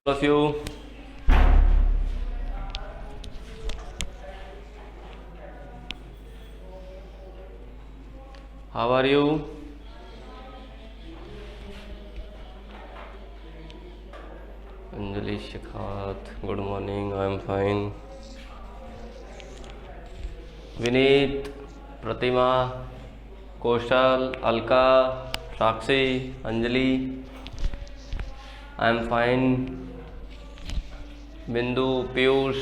of you. How are you? Anjali Shikhat, good morning. I am fine. Vineet, Pratima, Kaushal, Alka, Sakshi, Anjali. I am fine. बिंदु, पीयूष,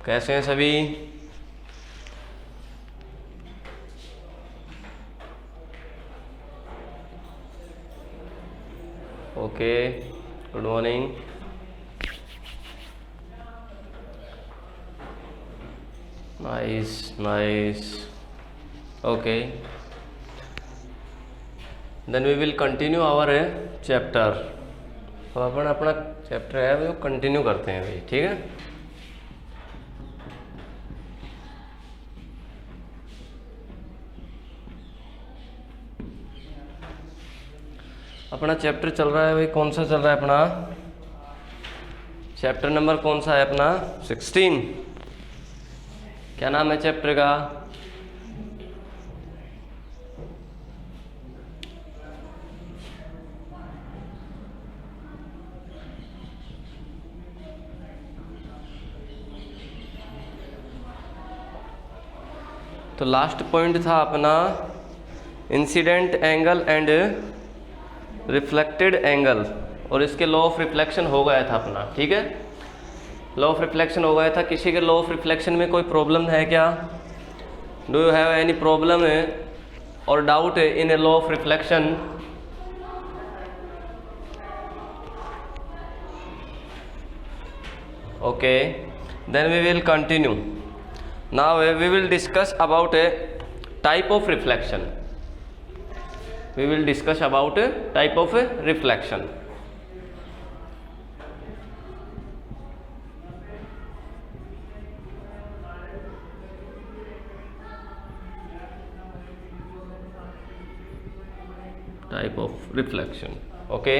कैसे हैं सभी? Okay, good morning. Nice. Okay, then we will continue our chapter. तो अपन अपना chapter है वो continue करते हैं भाई, ठीक है. अपना चैप्टर चल रहा है भाई, कौन सा चल रहा है अपना चैप्टर नंबर? कौन सा है अपना? 16. क्या नाम है चैप्टर का? तो लास्ट पॉइंट था अपना incident angle and reflected angle, और इसके लॉ ऑफ रिफ्लेक्शन हो गया था अपना, ठीक है. लॉ ऑफ रिफ्लेक्शन हो गया था. किसी के लॉ ऑफ रिफ्लेक्शन में कोई प्रॉब्लम है क्या? Do you have any problem और doubt in a law of reflection? Okay, then we will continue. Now we will discuss about a type of reflection. We will discuss about a type of a reflection. Type of reflection. Okay.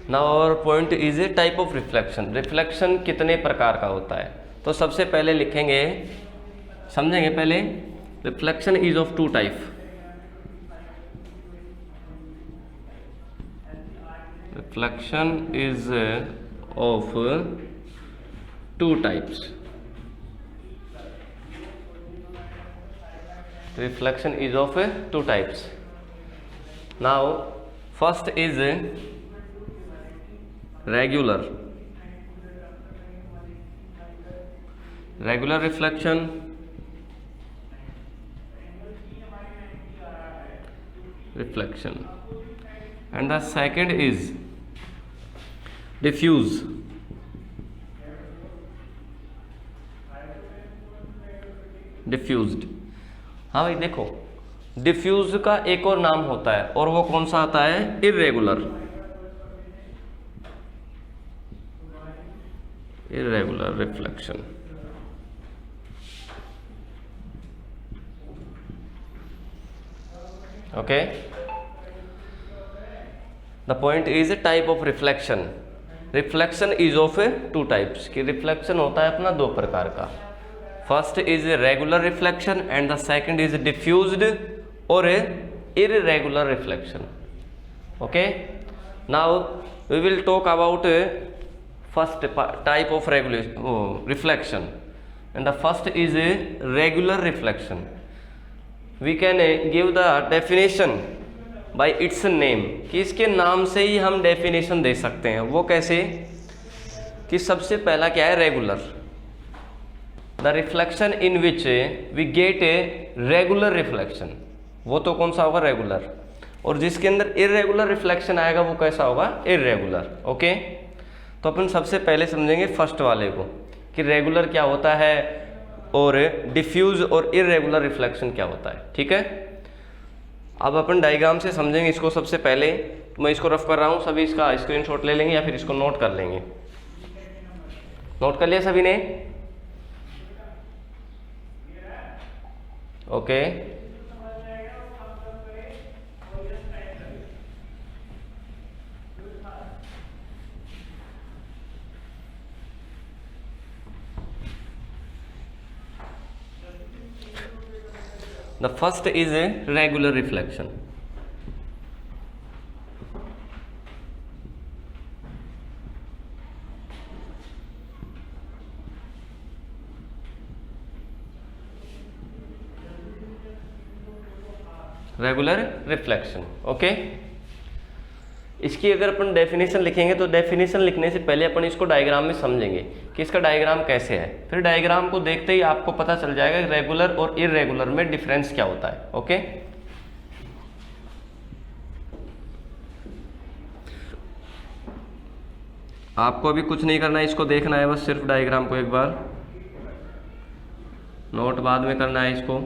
Now our point is a type of reflection. Reflection कितने प्रकार का होता है? तो सबसे पहले लिखेंगे, समझेंगे पहले. Reflection is of two type. Reflection is of two types. Reflection is of two types. Now first is regular reflection, and the second is diffuse. diffused. हाँ भाई देखो, डिफ्यूज का एक और नाम होता है, और वो कौन सा आता है? Irregular reflection. Okay, the point is a type of reflection. Reflection is of two types. कि reflection होता है अपना दो प्रकार का. First is a regular reflection and the second is diffused or a irregular reflection. Okay, now we will talk about first type of reflection, and the first is a regular reflection. We can give the definition by its name, कि इसके नाम से ही हम definition दे सकते हैं. वो कैसे? कि सबसे पहला क्या है? Regular. the reflection in which we get a regular reflection. वो तो कौन सा होगा? रेगुलर. और जिसके अंदर irregular reflection आएगा वो कैसा होगा? इर्रेगुलर. ओके, तो अपन सबसे पहले समझेंगे फर्स्ट वाले को, कि रेगुलर क्या होता है और डिफ्यूज और इर्रेगुलर रिफ्लेक्शन क्या होता है. ठीक है, अब अपन डायग्राम से समझेंगे इसको. सबसे पहले मैं इसको रफ कर रहा हूँ, सभी इसका स्क्रीनशॉट ले लेंगे या फिर इसको नोट कर लेंगे. नोट कर लिया सभी ने? Okay, the first is a regular reflection. Regular reflection, okay. इसकी अगर अपन डेफिनेशन लिखेंगे तो डेफिनेशन लिखने से पहले अपन इसको डायग्राम में समझेंगे कि इसका डायग्राम कैसे है, फिर डायग्राम को देखते ही आपको पता चल जाएगा रेगुलर और इररेगुलर में डिफरेंस क्या होता है, ओके। आपको अभी कुछ नहीं करना है, इसको देखना है बस, सिर्फ डायग्राम को एक बार, नोट बाद में करना है इसको,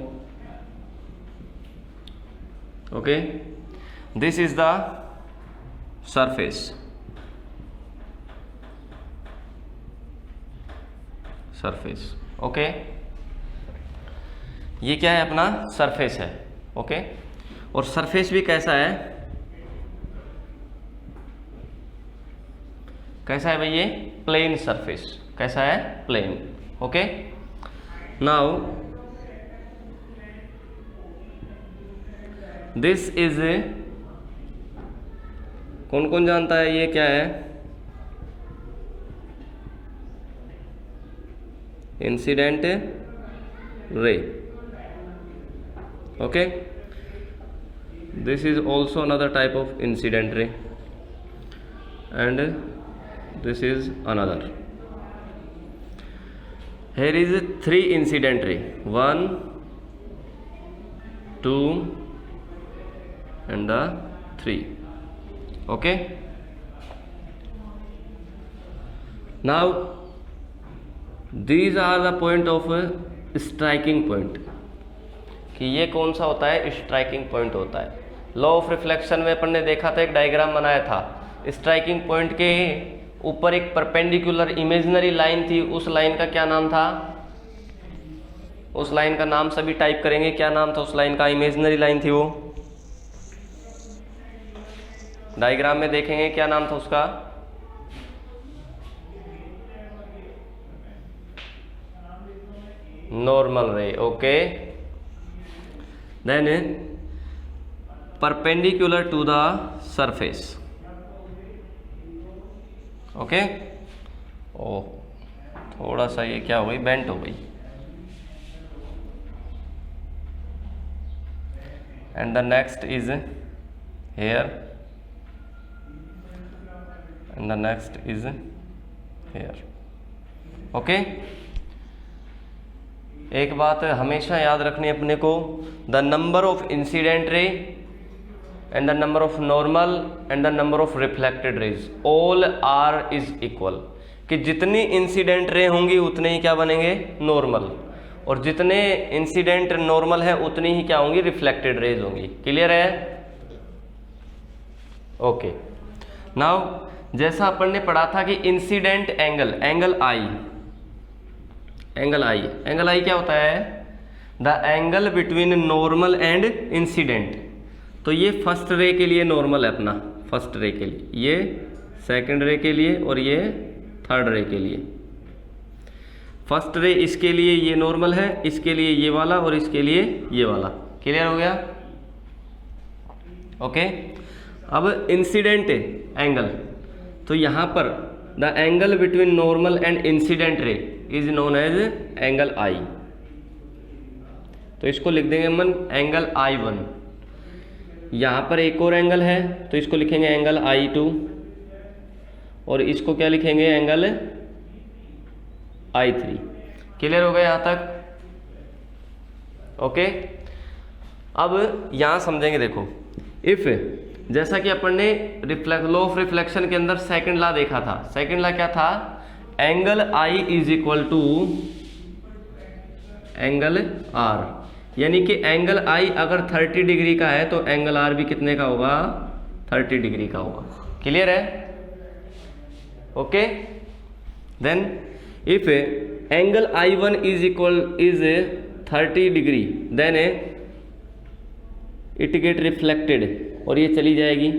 okay. This is the surface, surface, okay. ये क्या है अपना सरफेस है, ओके। और सरफेस भी कैसा है, कैसा है भाई ये प्लेन सरफेस, कैसा है plane, okay. Now this is a, कौन कौन जानता है ये क्या है, incident ray, okay. This is also another type of incident ray and this is another. here is 3 incident ray, 1 2 and the 3, okay. Now these are the point of striking point, कि ये कौन सा होता है, स्ट्राइकिंग पॉइंट होता है। Law of reflection में अपन ने देखा था, एक डायग्राम बनाया था, स्ट्राइकिंग पॉइंट के ऊपर एक परपेंडिकुलर इमेजिनरी लाइन थी, उस लाइन का क्या नाम था, उस लाइन का नाम सभी टाइप करेंगे, क्या नाम था उस लाइन का, इमेजिनरी लाइन थी वो, डायग्राम में देखेंगे क्या नाम था उसका, normal ray, okay. Then perpendicular to the surface, okay. ओ थोड़ा सा ये क्या हो गई, बेंट हो गई, and the next is here and the next is here, okay. एक बात हमेशा याद रखनी है अपने को, the number of incident ray and the number of normal and the number of reflected rays all r is equal, कि जितनी इंसिडेंट रे होंगी उतने ही क्या बनेंगे, नॉर्मल, और जितने इंसिडेंट नॉर्मल है उतनी ही क्या होंगी, रिफ्लेक्टेड रेज होंगी। क्लियर है, ओके। नाउ जैसा अपन ने पढ़ा था कि इंसिडेंट एंगल, एंगल आई, एंगल आई, एंगल आई क्या होता है, the angle between normal and incident. तो ये फर्स्ट रे के लिए नॉर्मल है अपना, फर्स्ट रे के लिए, ये सेकंड रे के लिए, और ये थर्ड रे के लिए। फर्स्ट रे इसके लिए ये नॉर्मल है, इसके लिए ये वाला, और इसके लिए ये वाला। क्लियर हो गया, ओके। अब इंसिडेंट एंगल, तो यहाँ पर the angle between normal and incident ray is known as angle I. तो इसको लिख देंगे हम एंगल I1। यहाँ पर एक और एंगल है तो इसको लिखेंगे एंगल I2, और इसको क्या लिखेंगे, एंगल I3। क्लियर हो गया यहाँ तक, ओके। अब यहाँ समझेंगे, देखो इफ, जैसा कि अपन ने लॉ ऑफ रिफ्लेक्शन के अंदर सेकंड लॉ देखा था, सेकंड लॉ क्या था, angle I is equal to angle R, यानी कि एंगल I अगर 30 डिग्री का है तो एंगल R भी कितने का होगा, 30 डिग्री का होगा। क्लियर है, okay. Then if angle I1 is equal is 30 degree, then it get reflected, और ये चली जाएगी,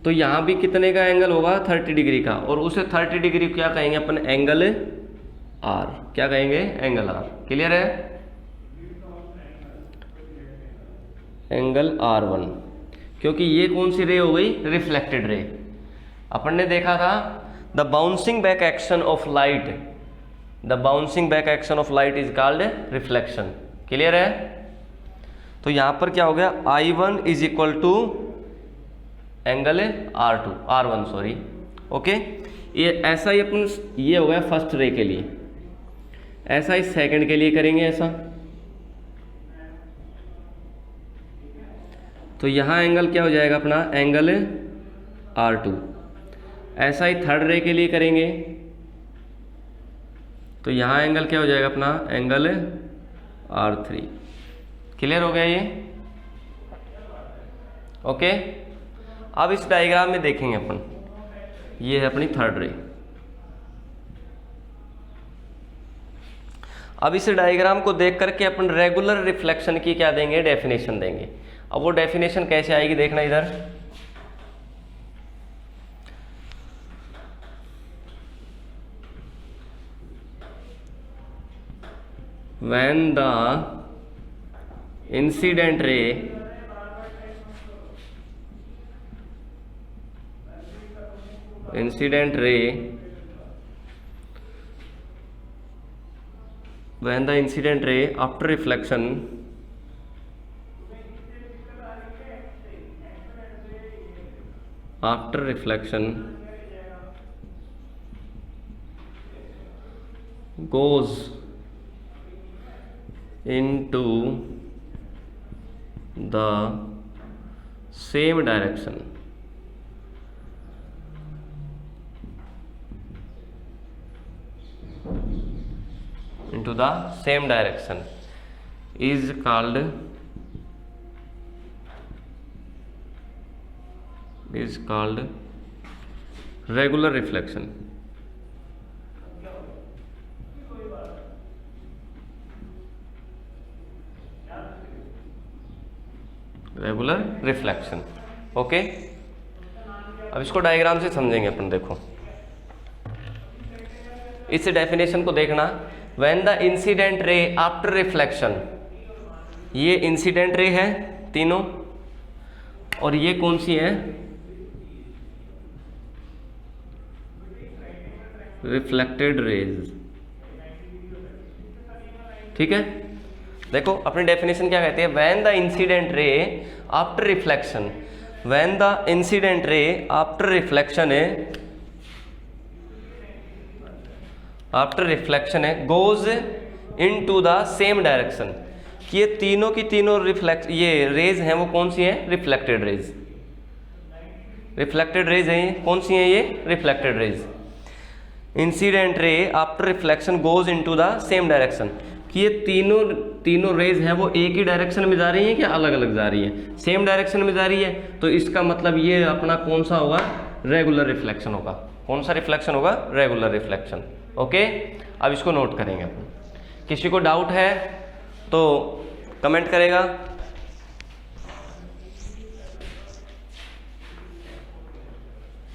तो यहाँ भी कितने का एंगल होगा, 30 डिग्री का, और उसे 30 डिग्री क्या कहेंगे अपन, एंगल R। क्या कहेंगे, एंगल R। क्लियर है, एंगल R1, क्योंकि ये कौन सी रे हो गई, रिफ्लेक्टेड रे। अपन ने देखा था the bouncing back action of light, the bouncing back action of light is called reflection. Clear है? तो यहां पर क्या हो गया, I1 is equal to angle R1 sorry, okay. ये ऐसा ही अपन, ये हो गया फर्स्ट रे के लिए, ऐसा ही सेकंड के लिए करेंगे ऐसा। तो यहां एंगल क्या हो जाएगा अपना, एंगल R2। ऐसा ही थर्ड रे के लिए करेंगे, तो यहां एंगल क्या हो जाएगा अपना, एंगल R3। क्लियर हो गया ये, ओके। अब इस डायग्राम में देखेंगे अपन, ये है अपनी थर्ड रे। अब इस डायग्राम को देख करके अपन रेगुलर रिफ्लेक्शन की क्या देंगे, डेफिनेशन देंगे। अब वो डेफिनेशन कैसे आएगी देखना इधर, when the incident ray when the incident ray after reflection goes into the same direction is called regular reflection। Regular reflection, okay. अब इसको डायग्राम से समझेंगे अपन। देखो इस डेफिनेशन को देखना, when the incident ray after reflection, ये इंसिडेंट रे है तीनों, और ये कौन सी है, रिफ्लेक्टेड रेज। ठीक है, देखो अपनी डेफिनेशन क्या कहती है, when the incident ray after reflection, when the incident ray after reflection है goes into the same direction, कि ये तीनों की तीनों ये रेज हैं वो कौन सी हैं, रिफ्लेक्टेड रेज। रिफ्लेक्टेड रेज है, कौन सी हैं ये, reflected raise. Incident ray after reflection goes into the same direction, कि ये तीनों रेज हैं वो एक ही डायरेक्शन में जा रही हैं, क्या अलग अलग जा रही हैं, सेम डायरेक्शन में जा रही है। तो इसका मतलब ये अपना कौन सा होगा, रेगुलर रिफ्लेक्शन होगा। कौन सा रिफ्लेक्शन होगा, रेगुलर रिफ्लेक्शन, ओके। अब इसको नोट करेंगे अपन। किसी को डाउट है तो कमेंट करेगा।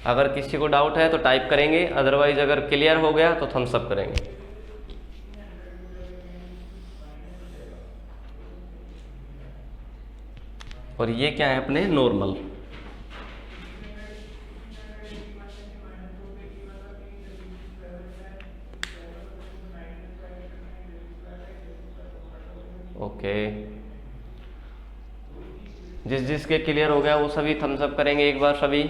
अगर किसी को डाउट है तो टाइप करेंगे, अदरवाइज अगर क्लियर हो गया तो थम्स अप करेंगे। और ये क्या है अपने, नॉर्मल। ओके, जिसके क्लियर हो गया वो सभी थम्स अप करेंगे एक बार सभी।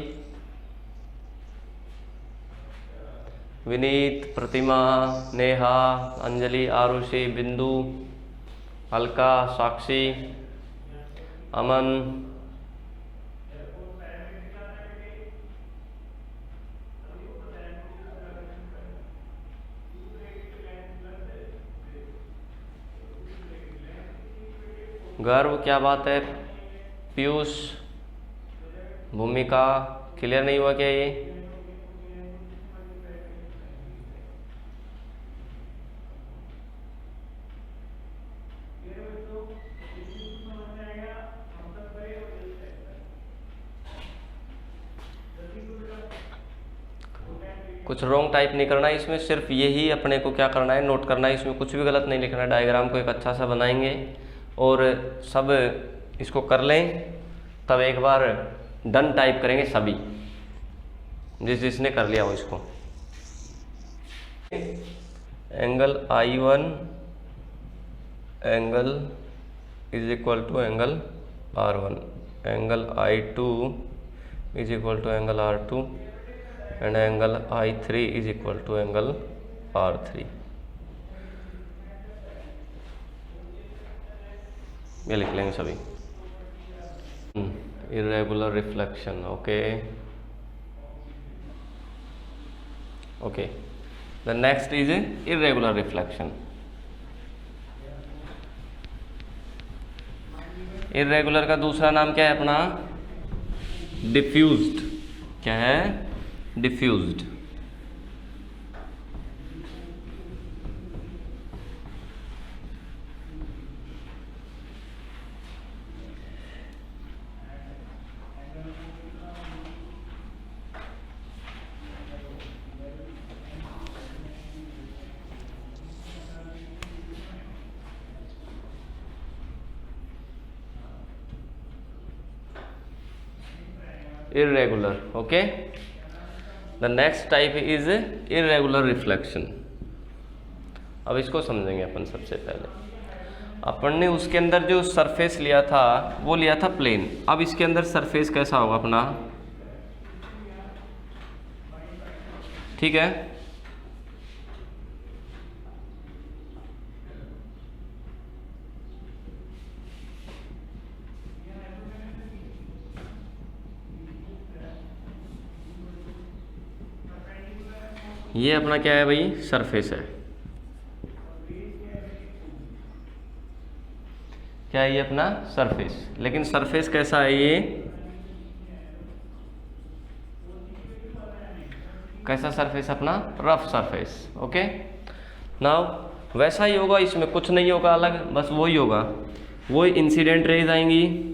विनीत, प्रतिमा, नेहा, अंजलि, आरुषि, बिंदु, अलका, साक्षी, अमन, गर्व, क्या बात है, पीयूष, भूमिका, क्लियर नहीं हुआ क्या ये? कुछ रॉन्ग टाइप नहीं करना है इसमें, सिर्फ यही अपने को क्या करना है, नोट करना है। इसमें कुछ भी गलत नहीं लिखना है। डायग्राम को एक अच्छा सा बनाएंगे और सब इसको कर लें, तब एक बार डन टाइप करेंगे सभी, जिसने कर लिया हो इसको। Angle I1 angle is equal to angle R1, angle I2 is equal to angle R2 and angle I3 is equal to angle R3। ये लिख लेंगे सभी। Irregular reflection, okay okay. The next is irregular reflection. Irregular का दूसरा नाम क्या है अपना? डिफ्यूज्ड। क्या है? Diffused. irregular, okay. The next type is irregular reflection। अब इसको समझेंगे अपन। सबसे पहले अपन ने उसके अंदर जो सरफेस लिया था वो लिया था प्लेन। अब इसके अंदर सरफेस कैसा होगा अपना? ठीक है, ये अपना क्या है भाई? सरफेस है। क्या है ये अपना? सरफेस। लेकिन सरफेस कैसा है ये? कैसा सरफेस अपना? Rough surface, okay. नाउ वैसा ही होगा, इसमें कुछ नहीं होगा अलग, बस वही होगा। वही इंसिडेंट रेज आएंगी,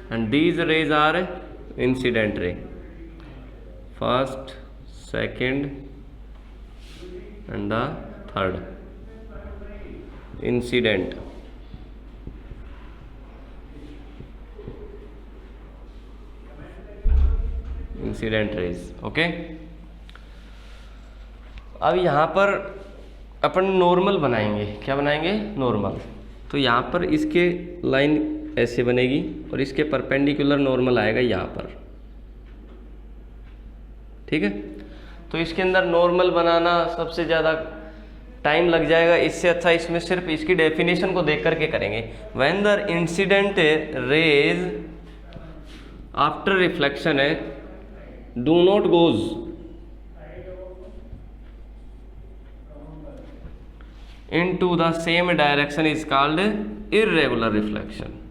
and these rays are incident ray, first, second and the third incident। Incident raise, okay. अब यहाँ पर अपन नॉर्मल बनाएंगे। क्या बनाएंगे? नॉर्मल। तो यहाँ पर इसके लाइन ऐसे बनेगी और इसके परपेंडिकुलर नॉर्मल आएगा यहाँ पर, ठीक है। तो इसके अंदर नॉर्मल बनाना सबसे ज़्यादा टाइम लग जाएगा। इससे अच्छा इसमें सिर्फ इसकी डेफिनेशन को देख करके करेंगे। When the incident rays after reflection है do not goes into the same direction is called irregular reflection.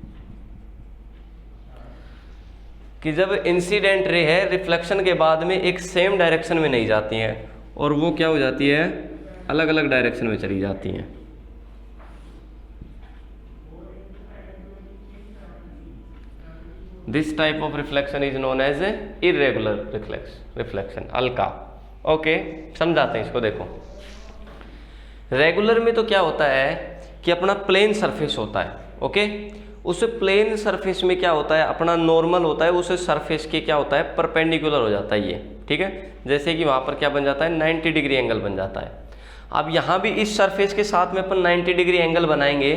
कि जब इंसिडेंट रे है रिफ्लेक्शन के बाद में एक सेम डायरेक्शन में नहीं जाती हैं और वो क्या हो जाती है? अलग अलग डायरेक्शन में चली जाती हैं। This type of reflection is known as irregular reflection, Alka, okay. समझाते हैं इसको। देखो, रेगुलर में तो क्या होता है कि अपना प्लेन सरफेस होता है, ओके। उस प्लेन सरफेस में क्या होता है? अपना नॉर्मल होता है, उस सरफेस के क्या होता है? परपेंडिकुलर हो जाता है ये, ठीक है। जैसे कि वहाँ पर क्या बन जाता है? 90 डिग्री एंगल बन जाता है। अब यहाँ भी इस सरफेस के साथ में अपन 90 डिग्री एंगल बनाएंगे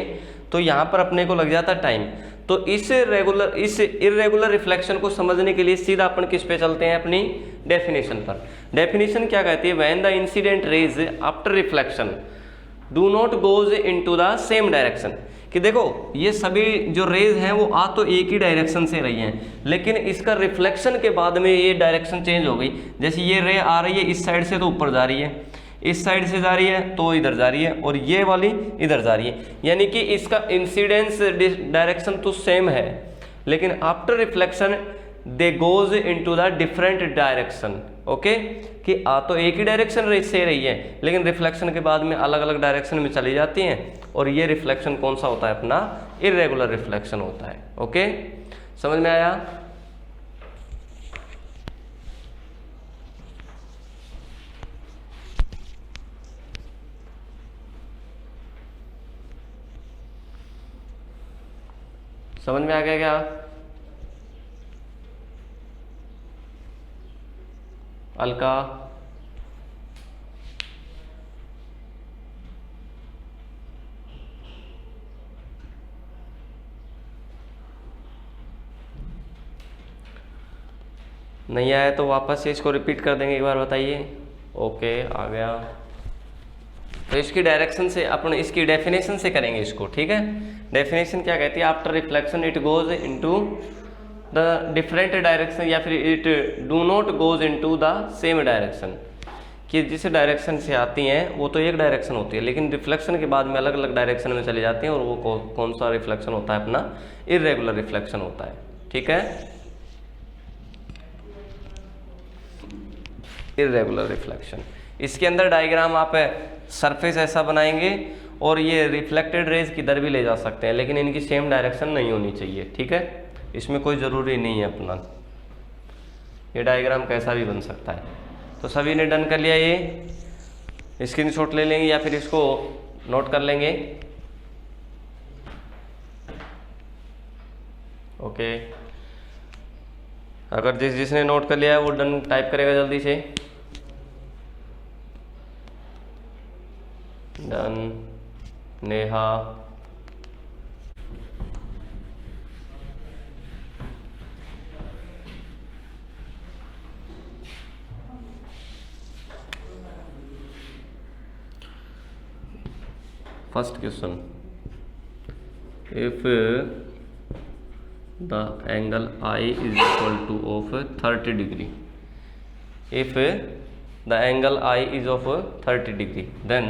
तो यहाँ पर अपने को लग जाता है टाइम। तो इस इर्रेगुलर रिफ्लेक्शन को समझने के लिए सीधा अपन किस पे चलते हैं? अपनी डेफिनेशन पर। डेफिनेशन क्या कहती है? When the incident rays after reflection do not goes into the same direction. कि देखो ये सभी जो रेज हैं वो आ तो एक ही डायरेक्शन से रही हैं, लेकिन इसका रिफ्लेक्शन के बाद में ये डायरेक्शन चेंज हो गई। जैसे ये रे आ रही है इस साइड से तो ऊपर जा रही है, इस साइड से जा रही है तो इधर जा रही है, और ये वाली इधर जा रही है। यानी कि इसका इंसिडेंस डायरेक्शन तो सेम है, लेकिन after reflection they goes into the different direction, okay. कि आ तो एक ही डायरेक्शन से रही है, लेकिन रिफ्लेक्शन के बाद में अलग अलग डायरेक्शन में चली जाती हैं, और ये रिफ्लेक्शन कौन सा होता है? अपना इर्रेगुलर रिफ्लेक्शन होता है, ओके। समझ में आया? समझ में आ गया क्या? अलका, नहीं आया तो वापस से इसको रिपीट कर देंगे एक बार, बताइए। ओके, आ गया। तो इसकी डायरेक्शन से अपन इसकी डेफिनेशन से करेंगे इसको, ठीक है। डेफिनेशन क्या कहती है? After reflection it goes into the different direction, या फिर it do not goes into the same direction, कि जिस डायरेक्शन से आती हैं वो तो एक डायरेक्शन होती है, लेकिन रिफ्लेक्शन के बाद में अलग अलग डायरेक्शन में चली जाती हैं, और वो कौन सा रिफ्लेक्शन होता है? अपना इर्रेगुलर रिफ्लेक्शन होता है, ठीक है। इर्रेगुलर रिफ्लेक्शन, इसके अंदर डायग्राम आप सरफेस ऐसा बनाएंगे और ये रिफ्लेक्टेड रेज किधर भी ले जा सकते हैं, लेकिन इनकी सेम डायरेक्शन नहीं होनी चाहिए, ठीक है। इसमें कोई ज़रूरी नहीं है अपना, ये डायग्राम कैसा भी बन सकता है। तो सभी ने डन कर लिया, ये स्क्रीनशॉट ले लेंगे या फिर इसको नोट कर लेंगे। ओके, अगर जिसने नोट कर लिया है वो डन टाइप करेगा जल्दी से। Done, Neha, first question, if the angle I is equal to of 30 degree, if the angle I is of 30 degree, then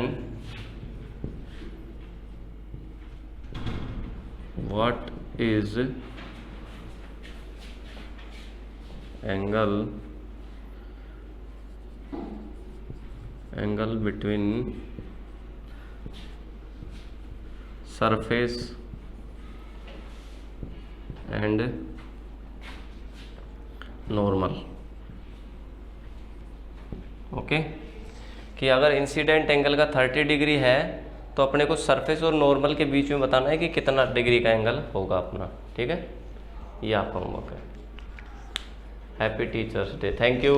what is angle between surface and normal. Okay, कि अगर incident angle का 30 degree है तो अपने को surface और normal के बीच में बताना है कि कितना डिग्री का एंगल होगा अपना, ठीक है। ये आपका होमवर्क है। Happy teachers day, thank you.